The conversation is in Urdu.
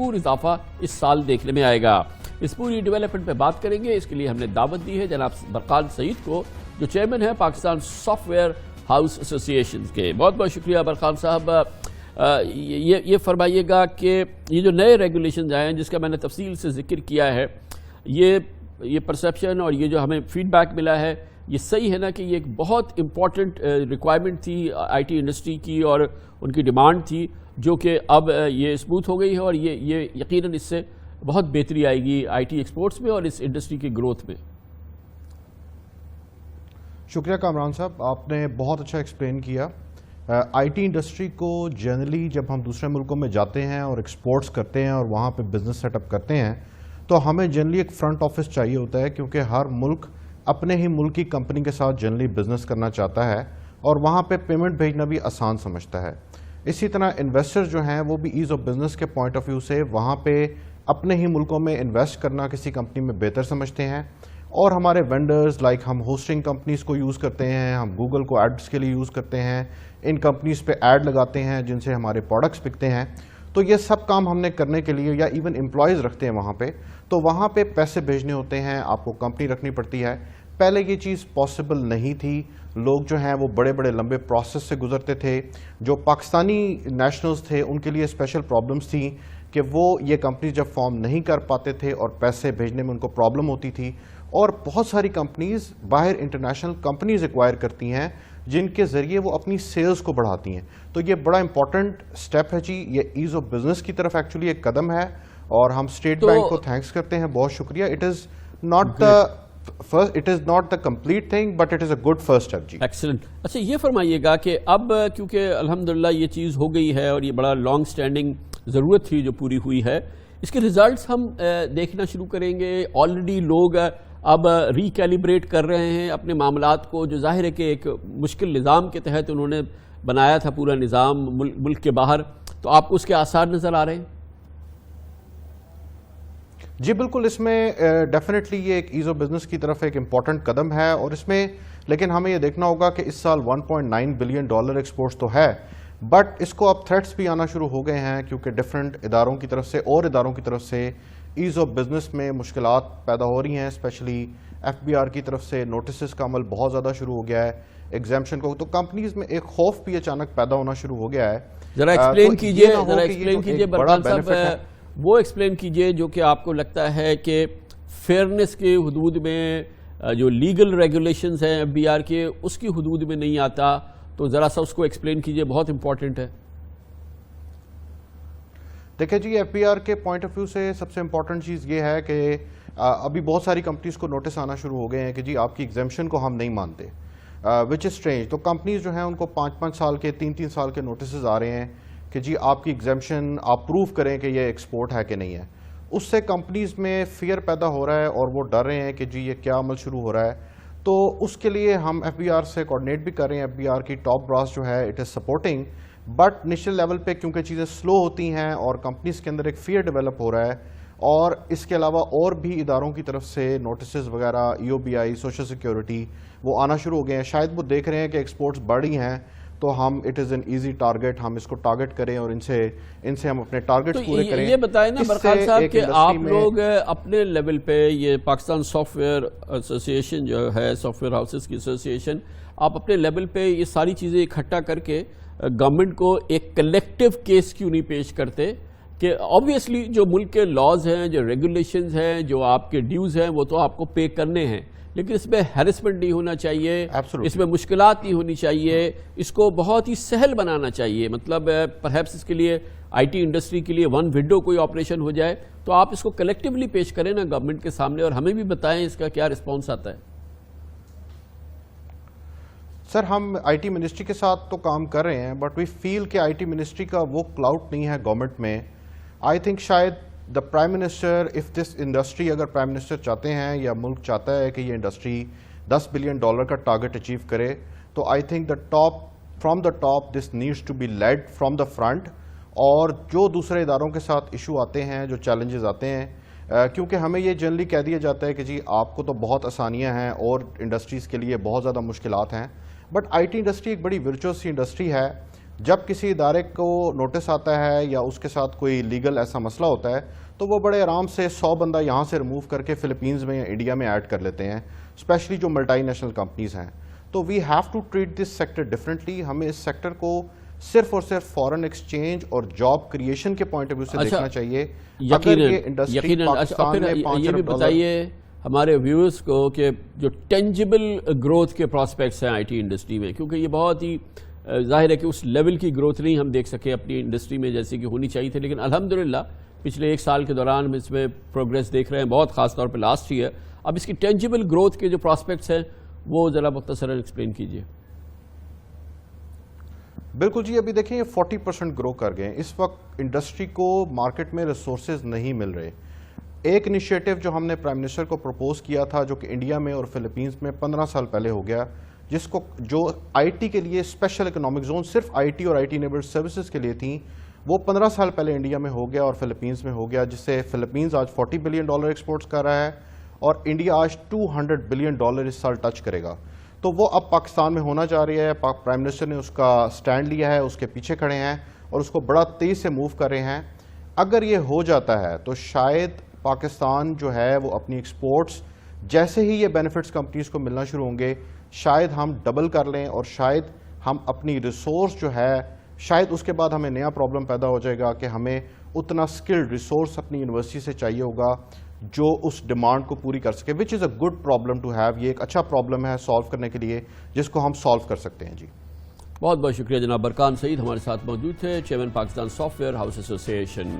بھرپور اضافہ اس سال دیکھنے میں آئے گا۔ اس پوری ڈیولپمنٹ پہ بات کریں گے، اس کے لیے ہم نے دعوت دی ہے جناب برقان سعید کو، جو چیئرمین ہے پاکستان سافٹ ویئر ہاؤس ایسوسی ایشن کے۔ بہت بہت شکریہ برقان صاحب۔ یہ فرمائیے گا کہ یہ جو نئے ریگولیشنز آئے ہیں جس کا میں نے تفصیل سے ذکر کیا ہے، یہ پرسیپشن اور یہ جو ہمیں فیڈ بیک ملا ہے، یہ صحیح ہے نا کہ یہ ایک بہت امپورٹنٹ ریکوائرمنٹ تھی آئی ٹی انڈسٹری کی اور ان کی ڈیمانڈ تھی، جو کہ اب یہ اسموتھ ہو گئی ہے اور یہ یقیناً اس سے بہت بہتری آئے گی آئی ٹی ایکسپورٹس میں اور اس انڈسٹری کی گروتھ میں۔ شکریہ کامران صاحب، آپ نے بہت اچھا ایکسپلین کیا۔ آئی ٹی انڈسٹری کو جنرلی جب ہم دوسرے ملکوں میں جاتے ہیں اور ایکسپورٹس کرتے ہیں اور وہاں پہ بزنس سیٹ اپ کرتے ہیں تو ہمیں جنرلی ایک فرنٹ آفس چاہیے ہوتا ہے، کیونکہ ہر ملک اپنے ہی ملک کی کمپنی کے ساتھ جنرلی بزنس کرنا چاہتا ہے اور وہاں پہ پیمنٹ بھیجنا بھی آسان سمجھتا ہے۔ اسی طرح انویسٹر جو ہیں وہ بھی ایز آف بزنس کے پوائنٹ آف ویو سے وہاں پہ اپنے ہی ملکوں میں انویسٹ کرنا کسی کمپنی میں بہتر سمجھتے ہیں، اور ہمارے وینڈرز لائک ہم ہوسٹنگ کمپنیز کو یوز کرتے ہیں، ہم گوگل کو ایڈس کے لیے یوز کرتے ہیں، ان کمپنیز پہ ایڈ لگاتے ہیں جن سے ہمارے پروڈکٹس بکتے ہیں، تو یہ سب کام ہم نے کرنے کے لیے یا ایون امپلائیز رکھتے ہیں وہاں پہ، تو وہاں پہ پیسے بھیجنے ہوتے ہیں، آپ کو کمپنی رکھنی پڑتی ہے۔ پہلے یہ چیز پاسبل نہیں تھی، لوگ جو ہیں وہ بڑے بڑے لمبے پروسیس سے گزرتے تھے۔ جو پاکستانی نیشنلز تھے ان کے لیے اسپیشل پرابلمز تھیں کہ وہ یہ کمپنی جب فارم نہیں کر پاتے تھے اور پیسے بھیجنے میں ان کو پرابلم ہوتی تھی، اور بہت ساری کمپنیز باہر انٹرنیشنل کمپنیز ایکوائر کرتی ہیں جن کے ذریعے وہ اپنی سیلز کو بڑھاتی ہیں۔ تو یہ بڑا امپورٹنٹ سٹیپ ہے جی، یہ ایز آف بزنس کی طرف ایکچولی ایک قدم ہے، اور ہم اسٹیٹ بینک کو تھینکس کرتے ہیں، بہت شکریہ۔ It is not the complete thing but it is a good first step جی۔ ایکسلنٹ۔ اچھا یہ فرمائیے گا کہ اب کیونکہ الحمدللہ یہ چیز ہو گئی ہے اور یہ بڑا لانگ سٹینڈنگ ضرورت تھی جو پوری ہوئی ہے، اس کے ریزلٹس ہم دیکھنا شروع کریں گے۔ آلریڈی لوگ اب ریکیلیبریٹ کر رہے ہیں اپنے معاملات کو، جو ظاہر ہے کہ ایک مشکل نظام کے تحت انہوں نے بنایا تھا پورا نظام ملک کے باہر، تو آپ کو اس کے آثار نظر آ رہے ہیں؟ جی بالکل، اس میں ڈیفینیٹلی یہ ایک ایز آف بزنس کی طرف ایک امپورٹنٹ قدم ہے، اور اس میں لیکن ہمیں یہ دیکھنا ہوگا کہ اس سال $1.9 بلین ایکسپورٹس تو ہے، بٹ اس کو اب تھریٹس بھی آنا شروع ہو گئے ہیں، کیونکہ ڈفرینٹ اداروں کی طرف سے اور اداروں کی طرف سے ایز آف بزنس میں مشکلات پیدا ہو رہی ہیں، اسپیشلی ایف بی آر کی طرف سے نوٹسز کا عمل بہت زیادہ شروع ہو گیا ہے ایگزیمپشن کو، تو کمپنیز میں ایک خوف بھی اچانک پیدا ہونا شروع ہو گیا ہے۔ ذرا ایکسپلین کیجئے برقان صاحب، وہ ایکسپلین کیجئے جو کہ آپ کو لگتا ہے کہ فیئرنس کے حدود میں جو لیگل ریگولیشنز ہیں ایف بی آر کے اس کی حدود میں نہیں آتا، تو ذرا سا اس کو ایکسپلین کیجئے، بہت امپورٹنٹ ہے۔ دیکھیں جی، ایف بی آر کے پوائنٹ آف ویو سے سب سے امپورٹنٹ چیز یہ ہے کہ ابھی بہت ساری کمپنیز کو نوٹس آنا شروع ہو گئے ہیں کہ جی آپ کی ایگزیمپشن کو ہم نہیں مانتے، وچ از اسٹرینج۔ تو کمپنیز جو ہیں ان کو 5-5 سال کے 3-3 سال کے نوٹسز آ رہے ہیں کہ جی آپ کی ایگزیمپشن آپ پروو کریں کہ یہ ایکسپورٹ ہے کہ نہیں ہے۔ اس سے کمپنیز میں فیئر پیدا ہو رہا ہے اور وہ ڈر رہے ہیں کہ جی یہ کیا عمل شروع ہو رہا ہے، تو اس کے لیے ہم ایف بی آر سے کوآرڈینیٹ بھی کر رہے ہیں۔ ایف بی آر کی ٹاپ براس جو ہے it is supporting, but national level پہ کیونکہ چیزیں سلو ہوتی ہیں اور کمپنیز کے اندر ایک فیئر ڈیولپ ہو رہا ہے، اور اس کے علاوہ اور بھی اداروں کی طرف سے نوٹسز وغیرہ ای او بی آئی، سوشل سیکیورٹی وہ آنا شروع ہو گئے ہیں۔ شاید وہ دیکھ رہے ہیں کہ ایکسپورٹس بڑھ رہی ہیں، تو ہم it is an easy target, ہم اس کو ٹارگٹ کریں اور ان سے ہم اپنے ٹارگٹس پورے کریں۔ یہ بتائیں نا برقان صاحب کہ آپ لوگ اپنے لیول پہ، یہ پاکستان سافٹ ویئر ایسوسی ایشن جو ہے، سافٹ ویئر ہاؤسز کی ایسوسی ایشن، آپ اپنے لیول پہ یہ ساری چیزیں اکٹھا کر کے گورنمنٹ کو ایک کلیکٹیو کیس کیوں نہیں پیش کرتے کہ آبویسلی جو ملک کے لاز ہیں، جو ریگولیشنز ہیں، جو آپ کے ڈیوز ہیں، وہ تو آپ کو پے کرنے ہیں، لیکن اس میں ہیرسمنٹ نہیں ہونا چاہیے، اس میں مشکلات نہیں ہونی چاہیے، اس کو بہت ہی سہل بنانا چاہیے۔ مطلب پرہیپس اس کے لیے آئی ٹی انڈسٹری کے لیے ون ونڈو کوئی آپریشن ہو جائے تو آپ اس کو کلیکٹیولی پیش کریں نا گورنمنٹ کے سامنے، اور ہمیں بھی بتائیں اس کا کیا رسپانس آتا ہے۔ سر ہم آئی ٹی منسٹری کے ساتھ تو کام کر رہے ہیں، بٹ وی فیل کہ آئی ٹی منسٹری کا وہ کلاؤٹ نہیں ہے گورنمنٹ میں۔ آئی تھنک شاید the prime minister, if this industry, اگر پرائم منسٹر چاہتے ہیں یا ملک چاہتا ہے کہ یہ انڈسٹری $10 بلین کا ٹارگٹ اچیو کرے، تو I think from the top this needs to be lead from the front, اور جو دوسرے اداروں کے ساتھ ایشو آتے ہیں، جو چیلنجز آتے ہیں، کیونکہ ہمیں یہ جنرلی کہہ دیا جاتا ہے کہ جی آپ کو تو بہت آسانیاں ہیں اور انڈسٹریز کے لیے بہت زیادہ مشکلات ہیں، بٹ آئی ٹی انڈسٹری ایک بڑی ورچوئس انڈسٹری ہے جب کسی ادارے کو نوٹس آتا ہے یا اس کے ساتھ کوئی لیگل ایسا مسئلہ ہوتا ہے تو وہ بڑے آرام سے 100 بندہ یہاں سے ریموو کر کے فلپینز میں یا انڈیا میں ایڈ کر لیتے ہیں، اسپیشلی جو ملٹی نیشنل کمپنیز ہیں. تو we have to treat this sector differently. ہمیں اس سیکٹر کو صرف اور صرف فارن ایکسچینج اور جاب کریشن کے پوائنٹ آف ویو سے دیکھنا چاہیے. اگر یہ انڈسٹری پاکستان میں 5 یہ بھی بتائیے ہمارے ویورز کو کہ جو ٹینجبل گروتھ کے پراسپیکٹس ہیں آئی ٹی انڈسٹری میں، کیونکہ یہ بہت ہی ظاہر ہے کہ اس لیول کی گروتھ نہیں ہم دیکھ سکے اپنی انڈسٹری میں جیسے کہ ہونی چاہیے تھی، لیکن الحمدللہ پچھلے 1 سال کے دوران ہم اس میں پروگریس دیکھ رہے ہیں، بہت خاص طور پہ لاسٹ ایئر. اب اس کی ٹینجبل گروتھ کے جو پراسپیکٹس ہیں وہ ذرا مختصراً ایکسپلین کیجیے. بالکل جی، ابھی دیکھیں یہ 40% گرو کر گئے ہیں. اس وقت انڈسٹری کو مارکیٹ میں ریسورسز نہیں مل رہے. ایک انیشیٹو جو ہم نے پرائم منسٹر کو پروپوز کیا تھا جو کہ انڈیا میں اور فلپینز میں 15 سال پہلے ہو گیا، جس کو جو آئی ٹی کے لیے اسپیشل اکنامک زون صرف آئی ٹی اور آئی ٹی انیبلڈ سروسز کے لیے تھیں، وہ 15 سال پہلے انڈیا میں ہو گیا اور فلپینز میں ہو گیا، جس سے فلپینز آج $40 بلین ایکسپورٹس کر رہا ہے اور انڈیا آج $200 بلین اس سال ٹچ کرے گا. تو وہ اب پاکستان میں ہونا جا رہی ہے. پرائم منسٹر نے اس کا سٹینڈ لیا ہے، اس کے پیچھے کھڑے ہیں اور اس کو بڑا تیز سے موو کر رہے ہیں. اگر یہ ہو جاتا ہے تو شاید پاکستان جو ہے وہ اپنی ایکسپورٹس جیسے ہی یہ بینیفٹس کمپنیز کو ملنا شروع ہوں گے شاید ہم ڈبل کر لیں اور شاید ہم اپنی ریسورس جو ہے شاید اس کے بعد ہمیں نیا پرابلم پیدا ہو جائے گا کہ ہمیں اتنا سکلڈ ریسورس اپنی یونیورسٹی سے چاہیے ہوگا جو اس ڈیمانڈ کو پوری کر سکے، which is a good problem to have. یہ ایک اچھا پرابلم ہے سالو کرنے کے لیے جس کو ہم سالو کر سکتے ہیں. جی بہت بہت شکریہ جناب. برکان سعید ہمارے ساتھ موجود تھے، chairman Pakistan soft where house ایسوسی ایشن.